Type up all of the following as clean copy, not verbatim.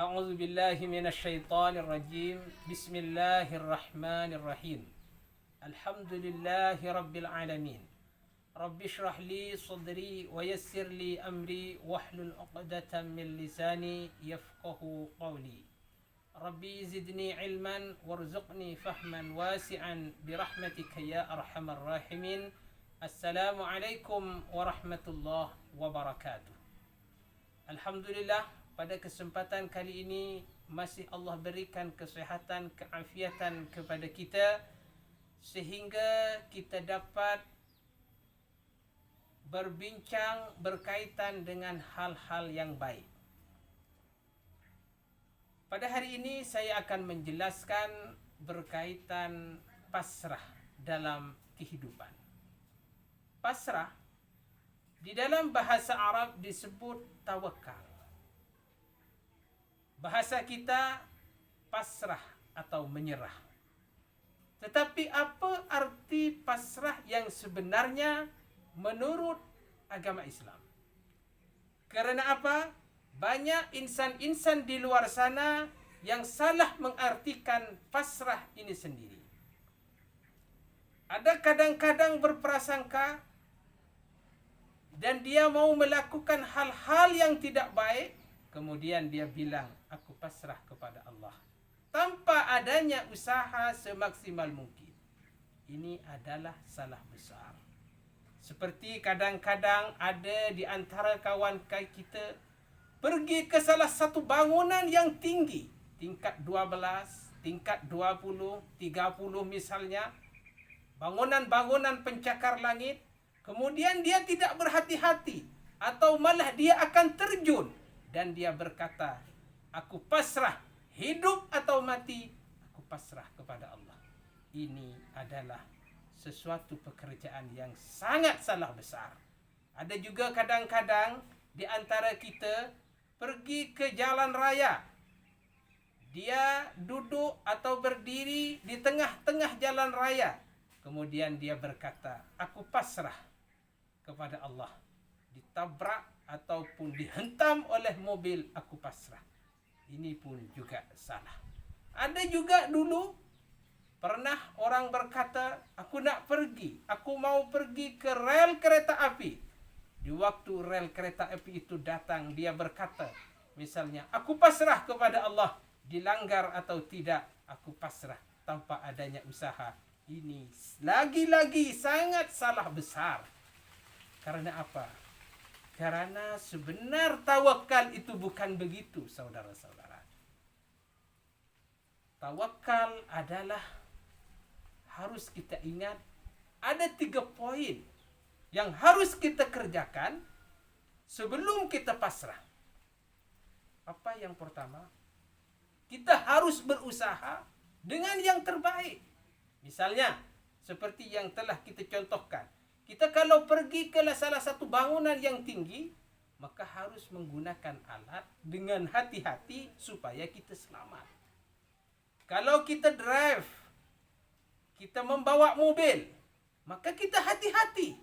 أعوذ بالله من الشيطان الرجيم بسم الله الرحمن الرحيم الحمد لله رب العالمين رب اشرح لي صدري ويسر لي أمري واحلل عقدة من لساني يفقه قولي ربي زدني علما وارزقني فهما واسعا برحمتك يا أرحم الراحمين السلام عليكم ورحمة الله وبركاته. Alhamdulillah, pada kesempatan kali ini masih Allah berikan kesihatan, keafiatan kepada kita sehingga kita dapat berbincang berkaitan dengan hal-hal yang baik. Pada hari ini saya akan menjelaskan berkaitan pasrah dalam kehidupan. Pasrah di dalam bahasa Arab disebut tawakal. Bahasa kita pasrah atau menyerah. Tetapi apa arti pasrah yang sebenarnya menurut agama Islam? Karena apa? Banyak insan-insan di luar sana yang salah mengartikan pasrah ini sendiri. Ada kadang-kadang berprasangka dan dia mau melakukan hal-hal yang tidak baik, kemudian dia bilang, aku pasrah kepada Allah, tanpa adanya usaha semaksimal mungkin. Ini adalah salah besar. Seperti kadang-kadang ada di antara kawan kita pergi ke salah satu bangunan yang tinggi, tingkat 12, tingkat 20, 30 misalnya, bangunan-bangunan pencakar langit, kemudian dia tidak berhati-hati atau malah dia akan terjun dan dia berkata, aku pasrah, hidup atau mati, aku pasrah kepada Allah. Ini adalah sesuatu pekerjaan yang sangat salah besar. Ada juga kadang-kadang di antara kita pergi ke jalan raya. Dia duduk atau berdiri di tengah-tengah jalan raya. Kemudian dia berkata, aku pasrah kepada Allah. Ditabrak ataupun dihentam oleh mobil, aku pasrah. Ini pun juga salah. Ada juga dulu pernah orang berkata, aku mau pergi ke rel kereta api. Di waktu rel kereta api itu datang, dia berkata, misalnya, aku pasrah kepada Allah, dilanggar atau tidak, aku pasrah tanpa adanya usaha. Ini lagi-lagi sangat salah besar. Karena apa? Karena sebenar tawakal itu bukan begitu, saudara-saudara. Tawakal adalah, harus kita ingat, ada 3 poin yang harus kita kerjakan sebelum kita pasrah. Apa yang pertama? Kita harus berusaha dengan yang terbaik. Misalnya, seperti yang telah kita contohkan. Kita kalau pergi ke salah satu bangunan yang tinggi, maka harus menggunakan alat dengan hati-hati supaya kita selamat. Kalau kita drive, kita membawa mobil, maka kita hati-hati.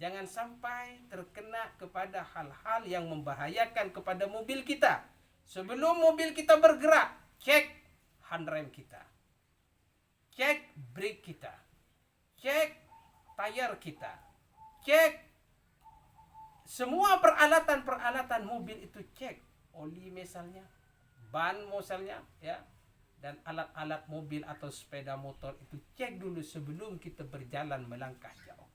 Jangan sampai terkena kepada hal-hal yang membahayakan kepada mobil kita. Sebelum mobil kita bergerak, cek handrem kita, cek brake kita, cek tayar kita, cek semua peralatan-peralatan mobil itu, cek oli misalnya, ban misalnya, ya, dan alat-alat mobil atau sepeda motor itu cek dulu sebelum kita berjalan melangkah jauh.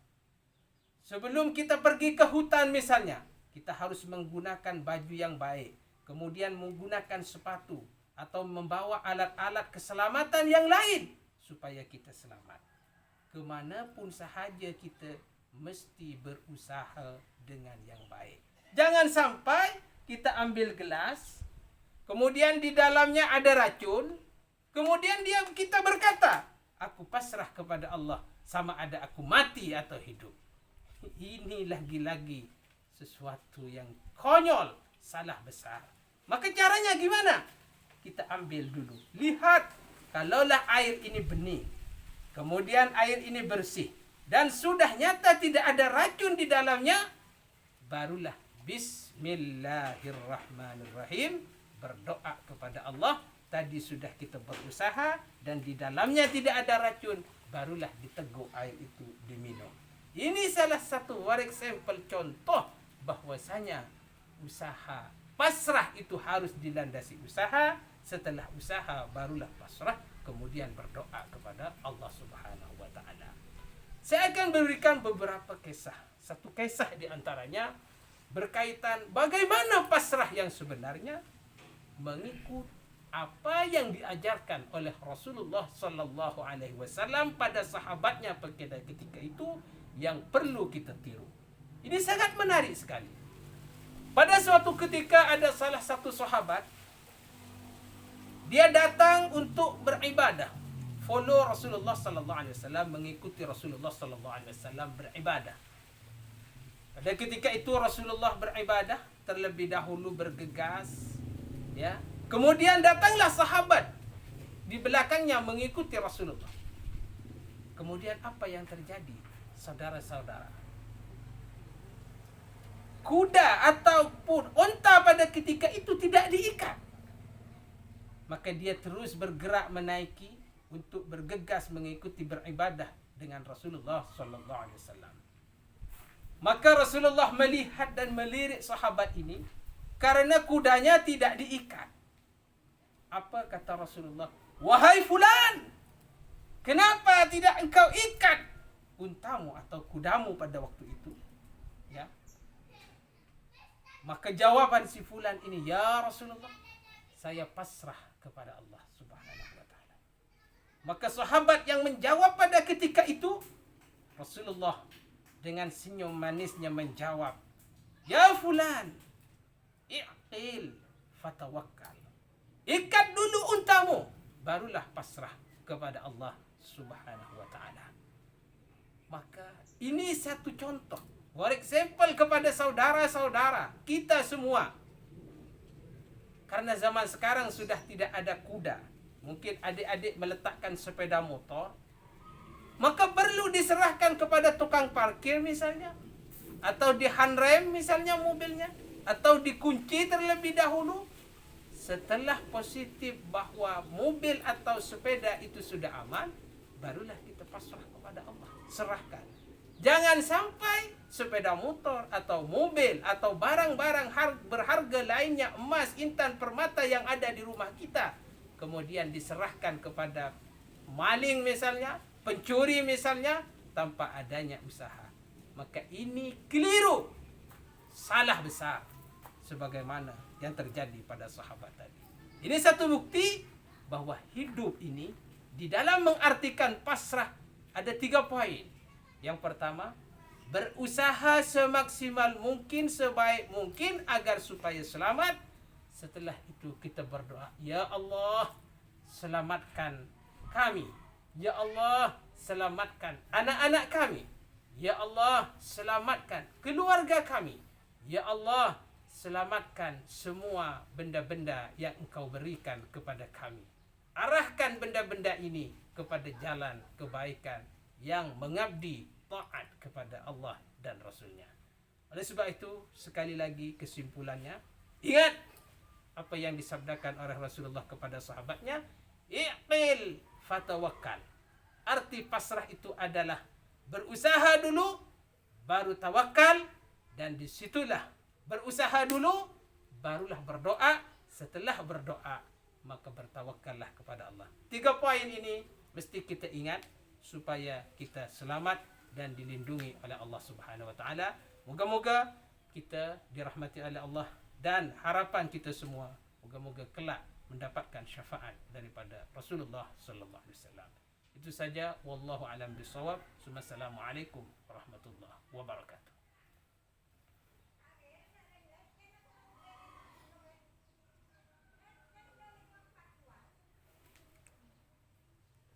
Sebelum kita pergi ke hutan misalnya, kita harus menggunakan baju yang baik, kemudian menggunakan sepatu atau membawa alat-alat keselamatan yang lain supaya kita selamat. Kemanapun sahaja kita mesti berusaha dengan yang baik. Jangan sampai kita ambil gelas, kemudian di dalamnya ada racun, kemudian kita berkata, aku pasrah kepada Allah, sama ada aku mati atau hidup. Ini lagi-lagi sesuatu yang konyol, salah besar. Maka caranya gimana? Kita ambil dulu, lihat, kalaulah air ini bening, kemudian air ini bersih, dan sudah nyata tidak ada racun di dalamnya, barulah Bismillahirrahmanirrahim, berdoa kepada Allah. Tadi sudah kita berusaha dan di dalamnya tidak ada racun, barulah diteguk air itu diminum. Ini salah satu sampel contoh bahwasanya usaha pasrah itu harus dilandasi usaha. Setelah usaha barulah pasrah, kemudian berdoa kepada Allah Subhanahu wa taala. Saya akan berikan beberapa kisah. Satu kisah di antaranya berkaitan bagaimana pasrah yang sebenarnya mengikut apa yang diajarkan oleh Rasulullah sallallahu alaihi wasallam pada sahabatnya pada ketika itu yang perlu kita tiru. Ini sangat menarik sekali. Pada suatu ketika ada salah satu sahabat, dia datang untuk beribadah, follow Rasulullah sallallahu alaihi wasallam, mengikuti Rasulullah sallallahu alaihi wasallam beribadah. Pada ketika itu Rasulullah beribadah, terlebih dahulu bergegas, ya. Kemudian datanglah sahabat di belakangnya mengikuti Rasulullah. Kemudian apa yang terjadi, saudara-saudara? Kuda ataupun unta pada ketika itu tidak diikat. Maka dia terus bergerak menaiki untuk bergegas mengikuti beribadah dengan Rasulullah sallallahu alaihi wasallam. Maka Rasulullah melihat dan melirik sahabat ini karena kudanya tidak diikat. Apa kata Rasulullah? Wahai fulan, kenapa tidak engkau ikat untamu atau kudamu pada waktu itu? Ya. Maka jawaban si fulan ini, ya Rasulullah, saya pasrah kepada Allah Subhanahu wa taala. Maka sahabat yang menjawab pada ketika itu, Rasulullah dengan senyum manisnya menjawab, ya fulan, i'qil fatawakkal. Ikat dulu untamu, barulah pasrah kepada Allah Subhanahu wa taala. Maka ini satu contoh, example kepada saudara-saudara kita semua. Karena zaman sekarang sudah tidak ada kuda. Mungkin adik-adik meletakkan sepeda motor, maka perlu diserahkan kepada tukang parkir misalnya, atau dihandrem misalnya mobilnya, atau dikunci terlebih dahulu. Setelah positif bahwa mobil atau sepeda itu sudah aman, barulah kita pasrah kepada Allah, serahkan. Jangan sampai sepeda motor atau mobil atau barang-barang berharga lainnya, emas, intan, permata yang ada di rumah kita, kemudian diserahkan kepada maling misalnya, pencuri misalnya, tanpa adanya usaha. Maka ini keliru, salah besar, sebagaimana yang terjadi pada sahabat tadi. Ini satu bukti bahwa hidup ini di dalam mengartikan pasrah ada 3 poin. Yang pertama, berusaha semaksimal mungkin, sebaik mungkin agar supaya selamat. Setelah itu kita berdoa, ya Allah, selamatkan kami. Ya Allah, selamatkan anak-anak kami. Ya Allah, selamatkan keluarga kami. Ya Allah, selamatkan semua benda-benda yang Engkau berikan kepada kami. Arahkan benda-benda ini kepada jalan kebaikan yang mengabdi taat kepada Allah dan Rasulnya. Oleh sebab itu, sekali lagi kesimpulannya, ingat apa yang disabdakan oleh Rasulullah kepada sahabatnya, i'qil fatawakkal. Arti pasrah itu adalah berusaha dulu, baru tawakal, dan disitulah berusaha dulu, barulah berdoa. Setelah berdoa, maka bertawakallah kepada Allah. 3 poin ini mesti kita ingat supaya kita selamat dan dilindungi oleh Allah Subhanahu wa taala. Moga-moga kita dirahmati oleh Allah dan harapan kita semua moga-moga kelak mendapatkan syafaat daripada Rasulullah sallallahu alaihi wasallam. Itu saja, wallahu alam bisawab. Assalamualaikum warahmatullahi wabarakatuh.